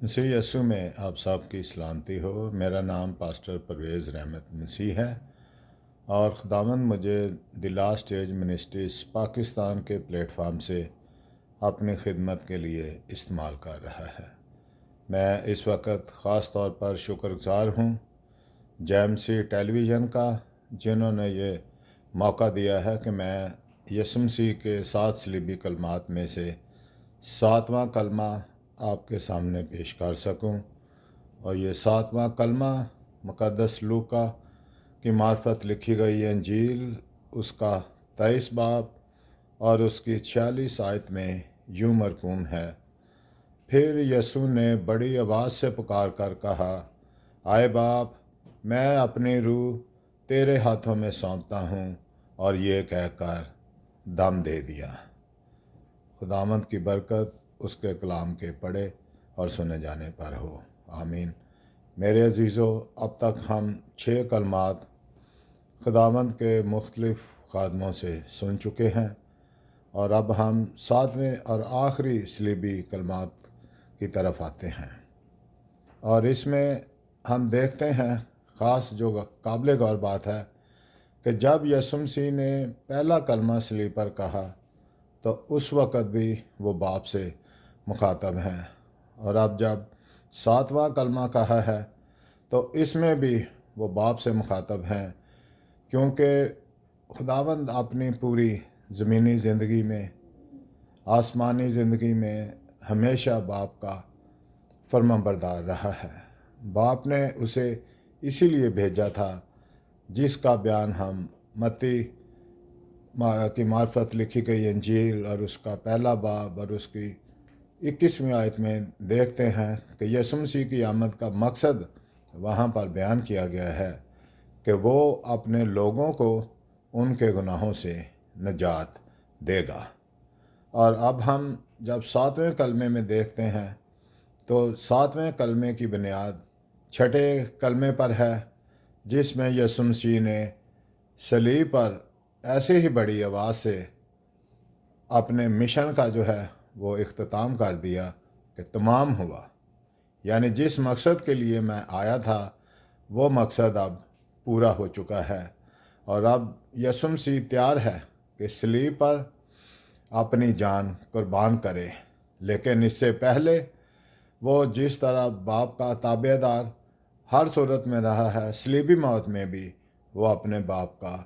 مسیح یسوع میں آپ سب کی سلامتی ہو۔ میرا نام پاسٹر پرویز رحمت مسیح ہے اور خداوند مجھے the last age ministries Pakistan کے پلیٹ فارم سے اپنی خدمت کے لیے استعمال کر رہا ہے۔ میں اس وقت خاص طور پر شکر گزار ہوں JMC ٹیلی ویژن کا، جنہوں نے یہ موقع دیا ہے کہ میں یسوع مسیح کے 7 صلیبی کلمات میں سے 7واں کلمہ آپ کے سامنے پیش کر سکوں، اور یہ 7واں کلمہ مقدس لوکا کی معرفت لکھی گئی انجیل اس کا 23 باب اور اس کی 46 آیت میں یوں مرقوم ہے: پھر یسوع نے بڑی آواز سے پکار کر کہا، آئے باپ، میں اپنی روح تیرے ہاتھوں میں سونپتا ہوں، اور یہ کہہ کر دم دے دیا۔ خداوند کی برکت اس کے کلام کے پڑھے اور سنے جانے پر ہو، آمین۔ میرے عزیزو، اب تک ہم 6 کلمات خداوند کے مختلف خادموں سے سن چکے ہیں، اور اب ہم 7ویں اور آخری صلیبی کلمات کی طرف آتے ہیں، اور اس میں ہم دیکھتے ہیں خاص جو قابل غور بات ہے کہ جب یسوع مسیح نے پہلا کلمہ صلیب پر کہا تو اس وقت بھی وہ باپ سے مخاطب ہیں، اور اب جب 7واں کلمہ کہا ہے تو اس میں بھی وہ باپ سے مخاطب ہیں، کیونکہ خداوند اپنی پوری زمینی زندگی میں، آسمانی زندگی میں ہمیشہ باپ کا فرمانبردار رہا ہے۔ باپ نے اسے اسی لیے بھیجا تھا، جس کا بیان ہم متی کی معرفت لکھی گئی انجیل اور اس کا پہلا باب اور اس کی 21ویں آیت میں دیکھتے ہیں کہ یسوع مسیح کی آمد کا مقصد وہاں پر بیان کیا گیا ہے کہ وہ اپنے لوگوں کو ان کے گناہوں سے نجات دے گا۔ اور اب ہم جب 7ویں کلمے میں دیکھتے ہیں تو 7ویں کلمے کی بنیاد 6 کلمے پر ہے، جس میں یسوع مسیح نے صلیب پر ایسے ہی بڑی آواز سے اپنے مشن کا جو ہے وہ اختتام کر دیا کہ تمام ہوا، یعنی جس مقصد کے لیے میں آیا تھا وہ مقصد اب پورا ہو چکا ہے، اور اب یسوع مسیح تیار ہے کہ صلیب پر اپنی جان قربان کرے، لیکن اس سے پہلے وہ جس طرح باپ کا تابع دار ہر صورت میں رہا ہے، صلیبی موت میں بھی وہ اپنے باپ کا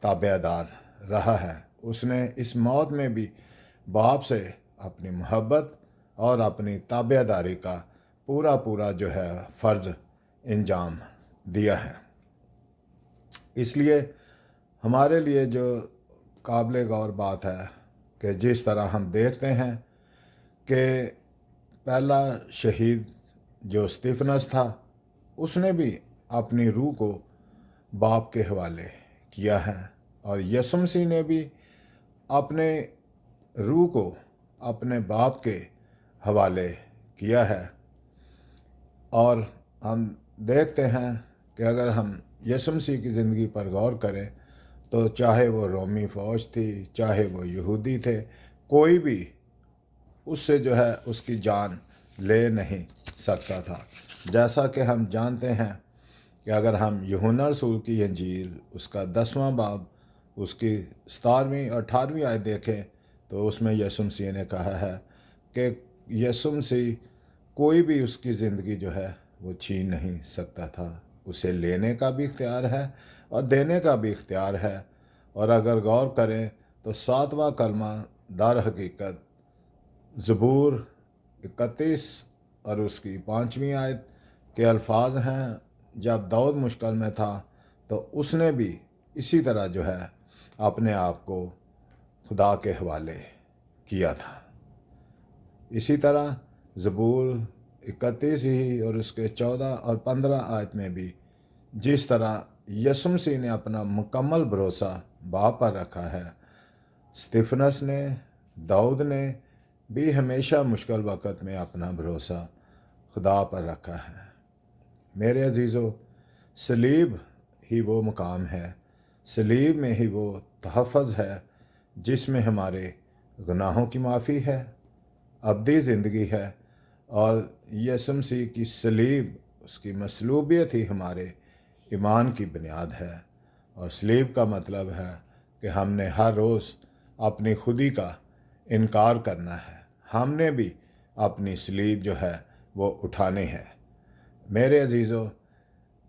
تابع دار رہا ہے۔ اس نے اس موت میں بھی باپ سے اپنی محبت اور اپنی تابع داری کا پورا جو ہے فرض انجام دیا ہے۔ اس لیے ہمارے لیے جو قابل غور بات ہے کہ جس طرح ہم دیکھتے ہیں کہ پہلا شہید جو استفنس تھا، اس نے بھی اپنی روح کو باپ کے حوالے کیا ہے، اور یسوع مسیح نے بھی اپنے روح کو اپنے باپ کے حوالے کیا ہے۔ اور ہم دیکھتے ہیں کہ اگر ہم یسوع مسیح کی زندگی پر غور کریں تو چاہے وہ رومی فوج تھی، چاہے وہ یہودی تھے، کوئی بھی اس سے جو ہے اس کی جان لے نہیں سکتا تھا۔ جیسا کہ ہم جانتے ہیں کہ اگر ہم یوحنا رسول کی انجیل اس کا 10واں باب اس کی 17ویں اور 18ویں آیت دیکھیں تو اس میں یسوع مسیح نے کہا ہے کہ یسوع مسیح کوئی بھی اس کی زندگی جو ہے وہ چھین نہیں سکتا تھا، اسے لینے کا بھی اختیار ہے اور دینے کا بھی اختیار ہے۔ اور اگر غور کریں تو 7واں کلمہ در حقیقت زبور 31 اور اس کی 5ویں آیت کے الفاظ ہیں۔ جب داؤد مشکل میں تھا تو اس نے بھی اسی طرح جو ہے اپنے آپ کو خدا کے حوالے کیا تھا۔ اسی طرح زبور 31 ہی اور اس کے 14 اور 15 آیت میں بھی جس طرح یسوع مسیح نے اپنا مکمل بھروسہ باپ پر رکھا ہے، استفنس نے، داؤد نے بھی ہمیشہ مشکل وقت میں اپنا بھروسہ خدا پر رکھا ہے۔ میرے عزیزو، صلیب ہی وہ مقام ہے، صلیب میں ہی وہ تحفظ ہے جس میں ہمارے گناہوں کی معافی ہے، ابدی زندگی ہے، اور यीशु मसीह की सलीब, उसकी मसलूबियत ही हमारे ईमान की बुनियाद है। और सलीब का मतलब है कि हमने हर रोज़ अपनी खुदी का इनकार करना है, हमने भी अपनी सलीब जो है वो उठानी है। मेरे अजीज़ों,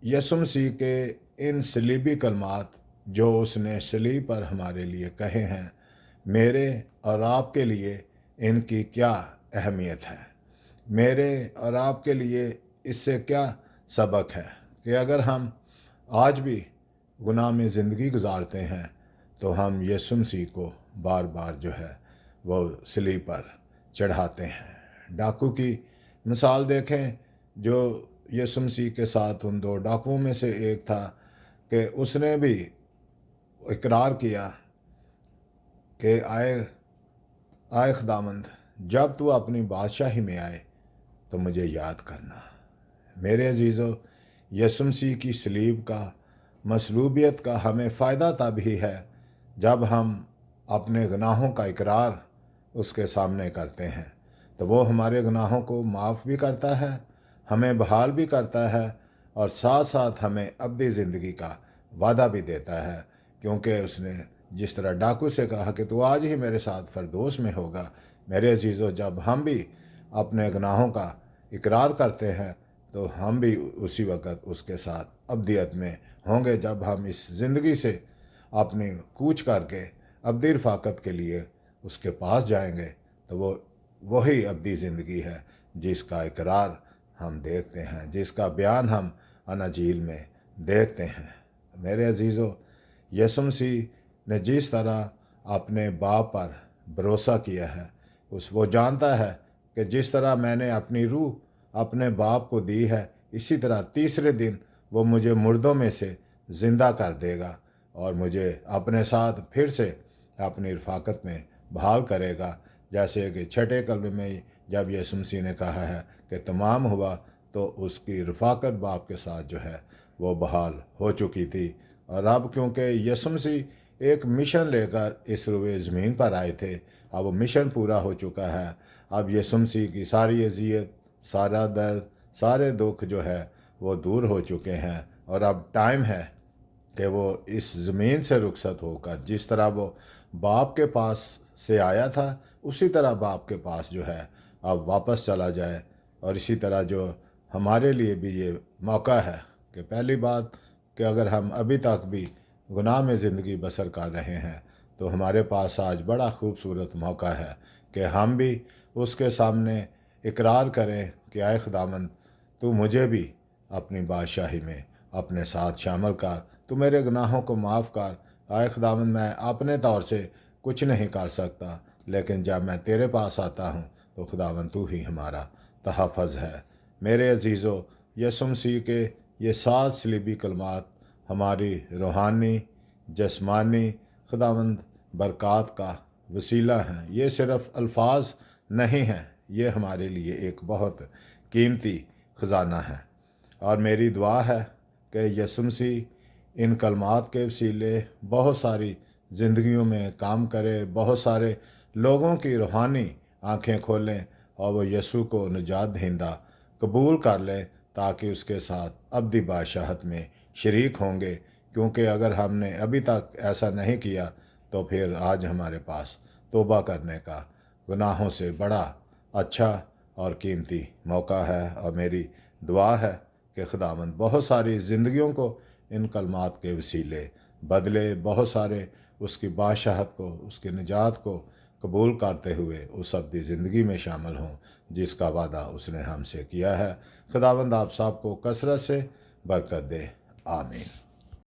यीशु मसीह के इन सलीबी कलमात जो उसने सलीब पर हमारे लिए कहे हैं, मेरे और आपके लिए इनकी क्या अहमियत है, मेरे और आपके लिए इससे क्या सबक है कि अगर हम आज भी गुनाह में ज़िंदगी गुजारते हैं तो हम यीशु मसीह को बार बार जो है वो सलीब पर चढ़ाते हैं। डाकू की मिसाल देखें, जो यीशु मसीह के साथ उन दो डाकुओं में से एक था कि उसने भी इकरार किया कि आए खुदावंद, जब तू अपनी बादशाही में आए तो मुझे याद करना। मेरे अजीज़ों, यीशु मसीह की सलीब का, मसलूबियत का हमें फ़ायदा तब ही है जब हम अपने गुनाहों का इकरार उसके सामने करते हैं, तो वो हमारे गुनाहों को माफ़ भी करता है, हमें बहाल भी करता है और साथ साथ हमें अब्दी ज़िंदगी का वादा भी देता है। क्योंकि उसने जिस तरह डाकू से कहा कि तू आज ही मेरे साथ फरदौस में होगा, मेरे अजीज़ों, जब हम भी अपने गुनाहों का इकरार करते हैं तो हम भी उसी वक़्त उसके साथ अब्दियत में होंगे। जब हम इस ज़िंदगी से अपनी कूच करके अब्दी रफ़ाकत के लिए उसके पास जाएंगे तो वो वही अब्दी ज़िंदगी है जिसका इकरार हम देखते हैं, जिसका बयान हम अनाजील में देखते हैं। मेरे अजीज़ों, यीशु मसीह ने जिस तरह अपने बाप पर भरोसा किया है, वो जानता है कि जिस तरह मैंने अपनी रूह अपने बाप को दी है, इसी तरह तीसरे दिन वो मुझे मुर्दों में से ज़िंदा कर देगा और मुझे अपने साथ फिर से अपनी रफ़ाकत में बहाल करेगा। जैसे कि छठे कलमे में जब यीशु मसीह ने कहा है कि तमाम हुआ, तो उसकी रफ़ाकत बाप के साथ जो है वो बहाल हो चुकी थी। और अब क्योंकि यीशु मसीह एक मिशन लेकर इस रुए ज़मीन पर आए थे, अब वो मिशन पूरा हो चुका है। अब यीशु मसीह की सारी अज़ियत, सारा दर्द, सारे दुख जो है वो दूर हो चुके हैं और अब टाइम है कि वो इस ज़मीन से रुखसत होकर जिस तरह वो बाप के पास से आया था, उसी तरह बाप के पास जो है अब वापस चला जाए। और इसी तरह जो हमारे लिए भी ये मौका है कि पहली बात कि अगर हम अभी तक भी गुनाह में ज़िंदगी बसर कर रहे हैं तो हमारे पास आज बड़ा खूबसूरत मौका है कि हम भी उसके सामने इकरार करें कि आए खुदावंद, तू मुझे भी अपनी बादशाही में अपने साथ शामिल कर, तू मेरे गुनाहों को माफ़ कर। आए खुदावंद, मैं अपने तौर से कुछ नहीं कर सकता, लेकिन जब मैं तेरे पास आता हूँ तो खुदावंद तू ही हमारा तहफ़्फ़ुज़ है। मेरे अजीज़ों, यीशु मसीह के ये 7 सलीबी कलमात हमारी रूहानी, जिस्मानी खुदावंद बरक़ात का वसीला हैं। ये सिर्फ़ अल्फाज नहीं हैं, ये हमारे लिए एक बहुत कीमती ख़जाना है। और मेरी दुआ है कि यीशु मसीह इन कलमात के वसीले बहुत सारी ज़िंदगियों में काम करे, बहुत सारे लोगों की रूहानी आँखें खोलें और वो यीशु को निजात दहिंदा कबूल कर लें, ताकि उसके साथ अब्दी बादशाहत में शरीक होंगे। क्योंकि अगर हमने अभी तक ऐसा नहीं किया तो फिर आज हमारे पास तौबा करने का गुनाहों से बड़ा अच्छा और कीमती मौका है। और मेरी दुआ है कि खुदावंद बहुत सारी ज़िंदगियों को इन कलमात के वसीले बदले, बहुत सारे उसकी बादशाहत को, उसकी निजात को कबूल करते हुए उस अब्दी ज़िंदगी में शामिल हों जिसका वादा उसने हमसे किया है। खुदावंद आप सबको कसरत से बरकत दे। आमीन।